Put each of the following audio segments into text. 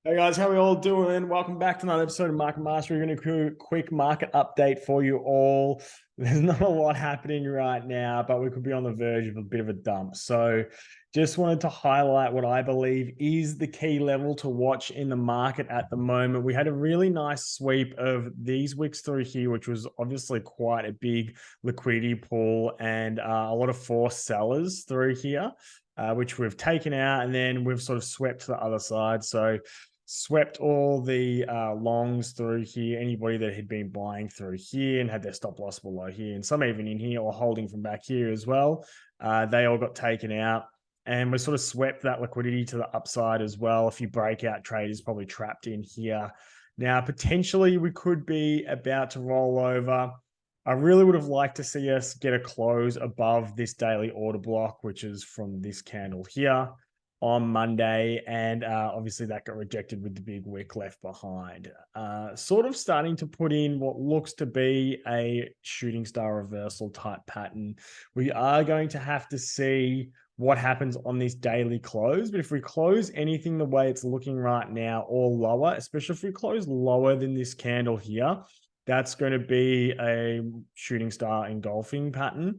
Hey guys, how are we all doing? Welcome back to another episode of Market Mastery. We're going to do a quick market update for you all. There's not a lot happening right now, but we could be on the verge of a bit of a dump. So just wanted to highlight what I believe is the key level to watch in the market at the moment. We had a really nice sweep of these wicks through here, which was obviously quite a big liquidity pool and a lot of forced sellers through here, which we've taken out, and then we've sort of swept to the other side. So swept all the longs through here, anybody that had been buying through here and had their stop loss below here, and some even in here or holding from back here as well. They all got taken out, and we sort of swept that liquidity to the upside as well. A few breakout traders probably trapped in here. Now, potentially we could be about to roll over. I really would have liked to see us get a close above this daily order block, which is from this candle here on Monday, and obviously that got rejected with the big wick left behind. Sort of starting to put in what looks to be a shooting star reversal type pattern. We are going to have to see what happens on this daily close, but if we close anything the way it's looking right now or lower, especially if we close lower than this candle here, that's going to be a shooting star engulfing pattern.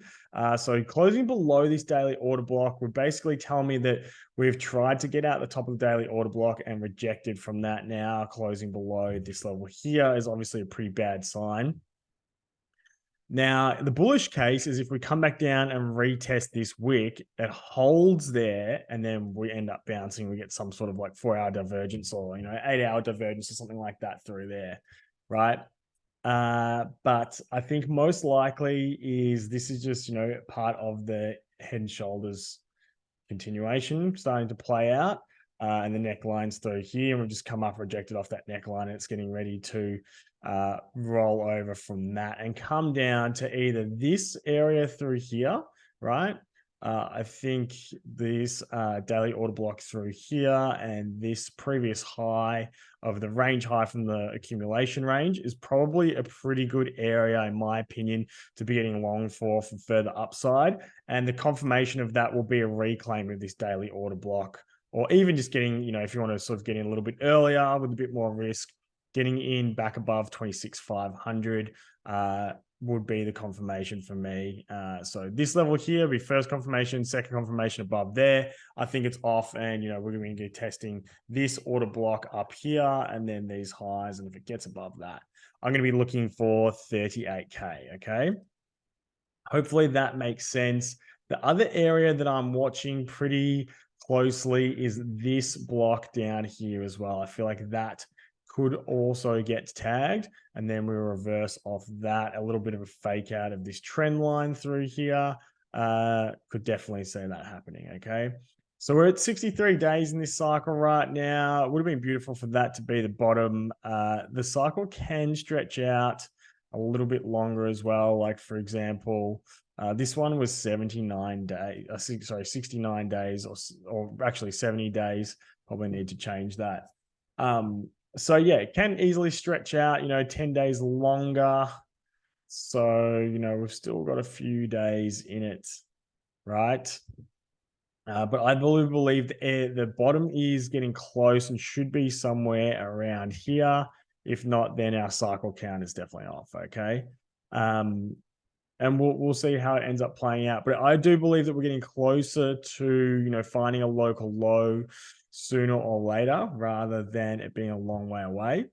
So closing below this daily order block would basically tell me that we've tried to get out the top of the daily order block and rejected from that. Now closing below this level here is obviously a pretty bad sign. Now, the bullish case is if we come back down and retest this wick, it holds there, and then we end up bouncing. We get some sort of like 4-hour divergence or 8-hour divergence or something like that through there, right? But I think most likely is this is just part of the head and shoulders continuation starting to play out, and the neckline's through here, and we've just come up rejected off that neckline, and it's getting ready to roll over from that and come down to either this area through here, right? I think this daily order block through here and this previous high of the range high from the accumulation range is probably a pretty good area, in my opinion, to be getting long for further upside. And the confirmation of that will be a reclaim of this daily order block, or even just getting, if you want to sort of get in a little bit earlier with a bit more risk, getting in back above 26,500 would be the confirmation for me. So this level here will be first confirmation, second confirmation above there. I think it's off, and we're going to be testing this order block up here and then these highs. And if it gets above that, I'm going to be looking for 38K. Okay. Hopefully that makes sense. The other area that I'm watching pretty closely is this block down here as well. I feel like that could also get tagged, and then we reverse off that. A little bit of a fake out of this trend line through here. Could definitely see that happening. Okay. So we're at 63 days in this cycle right now. It would have been beautiful for that to be the bottom. The cycle can stretch out a little bit longer as well. Like, for example, this one was 79 days, 69 days, or actually 70 days. Probably need to change that. So yeah, it can easily stretch out, 10 days longer. So, we've still got a few days in it, right? But I believe the bottom is getting close and should be somewhere around here. If not, then our cycle count is definitely off. Okay. And we'll see how it ends up playing out. But I do believe that we're getting closer to, finding a local low sooner or later, rather than it being a long way away.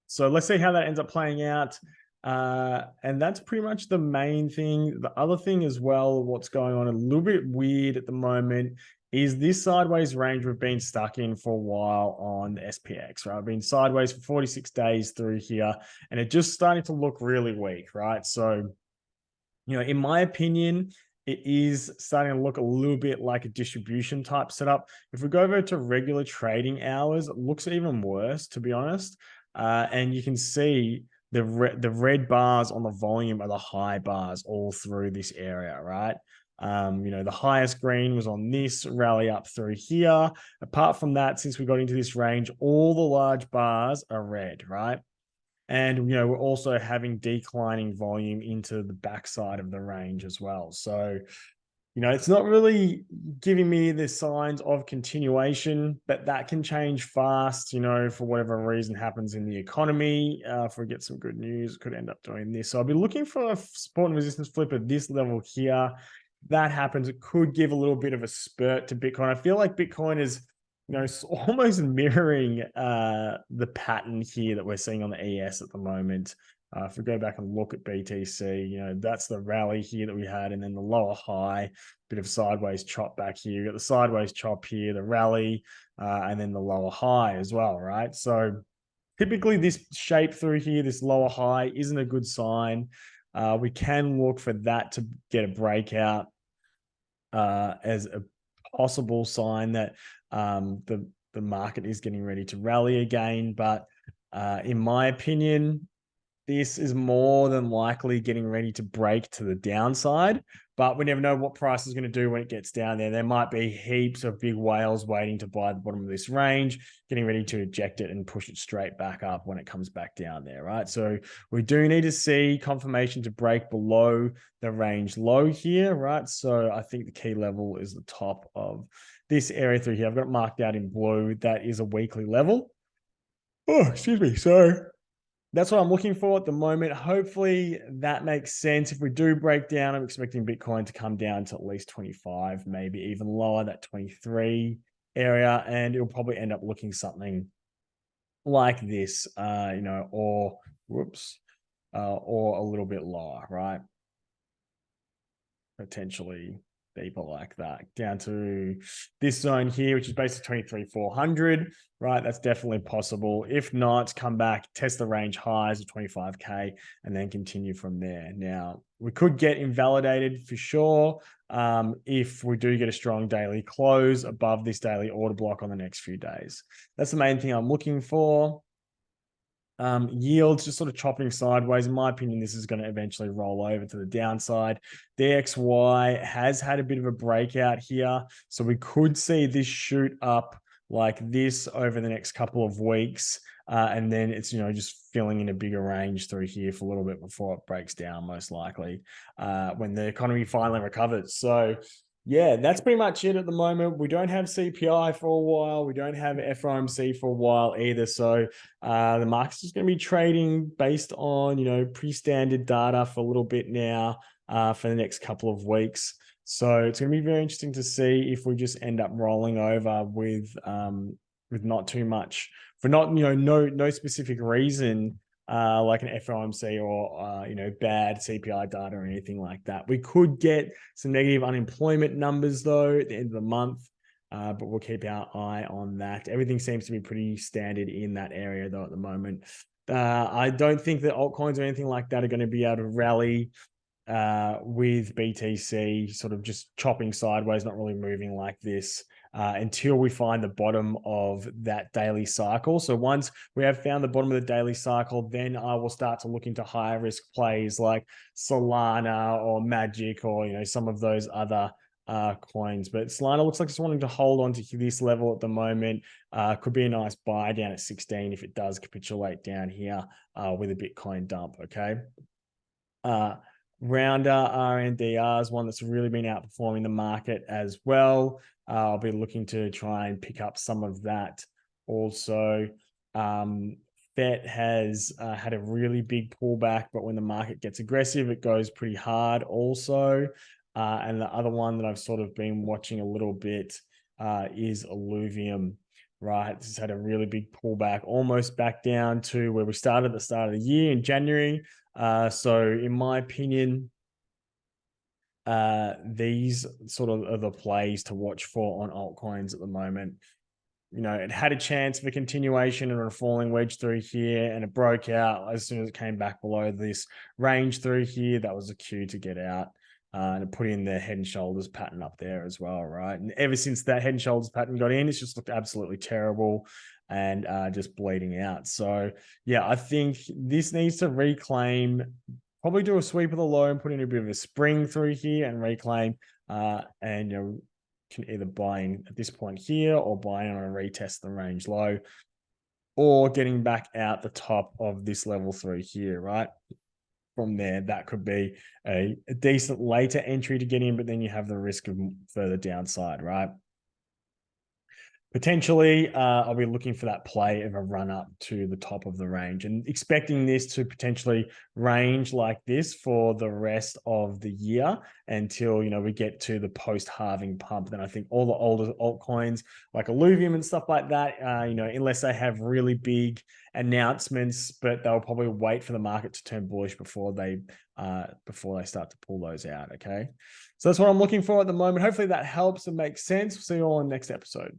So let's see how that ends up playing out. And that's pretty much the main thing. The other thing as well, what's going on a little bit weird at the moment, is this sideways range we've been stuck in for a while on the SPX, right? I've been sideways for 46 days through here, and it just starting to look really weak, right? So, in my opinion, it is starting to look a little bit like a distribution type setup. If we go over to regular trading hours, it looks even worse, to be honest. And you can see the red bars on the volume are the high bars all through this area, right? The highest green was on this rally up through here. Apart from that, since we got into this range, all the large bars are red, right? And, we're also having declining volume into the backside of the range as well. So, It's not really giving me the signs of continuation, but that can change fast, for whatever reason happens in the economy. If we get some good news, it could end up doing this. So I'll be looking for a support and resistance flip at this level here. If that happens, it could give a little bit of a spurt to Bitcoin. I feel like Bitcoin is, almost mirroring the pattern here that we're seeing on the ES at the moment. If we go back and look at BTC, that's the rally here that we had, and then the lower high, bit of sideways chop back here. You got the sideways chop here, the rally, and then the lower high as well, right? So typically this shape through here, this lower high, isn't a good sign. We can look for that to get a breakout as a possible sign that the market is getting ready to rally again. But in my opinion, this is more than likely getting ready to break to the downside, but we never know what price is going to do when it gets down there. There might be heaps of big whales waiting to buy the bottom of this range, getting ready to eject it and push it straight back up when it comes back down there, right? So we do need to see confirmation to break below the range low here, right? So I think the key level is the top of this area through here. I've got it marked out in blue. That is a weekly level. Oh, excuse me. So that's what I'm looking for at the moment. Hopefully that makes sense. If we do break down, I'm expecting Bitcoin to come down to at least 25, maybe even lower, that 23 area, and it'll probably end up looking something like this, or or a little bit lower, right? Potentially deeper like that, down to this zone here, which is basically 23,400, right? That's definitely possible. If not, come back, test the range highs of 25K, and then continue from there. Now, we could get invalidated for sure if we do get a strong daily close above this daily order block on the next few days. That's the main thing I'm looking for. Yields just sort of chopping sideways. In my opinion, this is going to eventually roll over to the downside. DXY has had a bit of a breakout here, so we could see this shoot up like this over the next couple of weeks, and then it's just filling in a bigger range through here for a little bit before it breaks down, most likely when the economy finally recovers. So yeah, that's pretty much it at the moment. We don't have CPI for a while. We don't have FOMC for a while either. So the market's just going to be trading based on, pretty standard data for a little bit now for the next couple of weeks. So it's going to be very interesting to see if we just end up rolling over with not too much, for not, no specific reason, like an FOMC or bad CPI data or anything like that. We could get some negative unemployment numbers though at the end of the month, but we'll keep our eye on that. Everything seems to be pretty standard in that area though at the moment. I don't think that altcoins or anything like that are going to be able to rally with BTC sort of just chopping sideways, not really moving like this until we find the bottom of that daily cycle. So once we have found the bottom of the daily cycle, then I will start to look into higher risk plays like Solana or Magic or, some of those other coins. But Solana looks like it's wanting to hold on to this level at the moment. Could be a nice buy down at 16 if it does capitulate down here with a Bitcoin dump, okay? Rounder RNDR is one that's really been outperforming the market as well. I'll be looking to try and pick up some of that also. FET has had a really big pullback, but when the market gets aggressive, it goes pretty hard also. And the other one that I've sort of been watching a little bit is Illuvium, right? This has had a really big pullback, almost back down to where we started at the start of the year in January. So in my opinion, these sort of are the plays to watch for on altcoins at the moment. It had a chance of a continuation and a falling wedge through here, and it broke out as soon as it came back below this range through here. That was a cue to get out. And it put in the head and shoulders pattern up there as well, right? And ever since that head and shoulders pattern got in, it's just looked absolutely terrible and just bleeding out. So yeah, I think this needs to reclaim, probably do a sweep of the low and put in a bit of a spring through here and reclaim, and can either buy in at this point here or buy in on a retest the range low, or getting back out the top of this level through here, right? from there, that could be a decent later entry to get in, but then you have the risk of further downside, right? Potentially, I'll be looking for that play of a run up to the top of the range and expecting this to potentially range like this for the rest of the year until, you know, we get to the post-halving pump. Then I think all the older altcoins like Illuvium and stuff like that, you know, unless they have really big announcements, but they'll probably wait for the market to turn bullish before they start to pull those out. Okay. So that's what I'm looking for at the moment. Hopefully that helps and makes sense. We'll see you all in the next episode.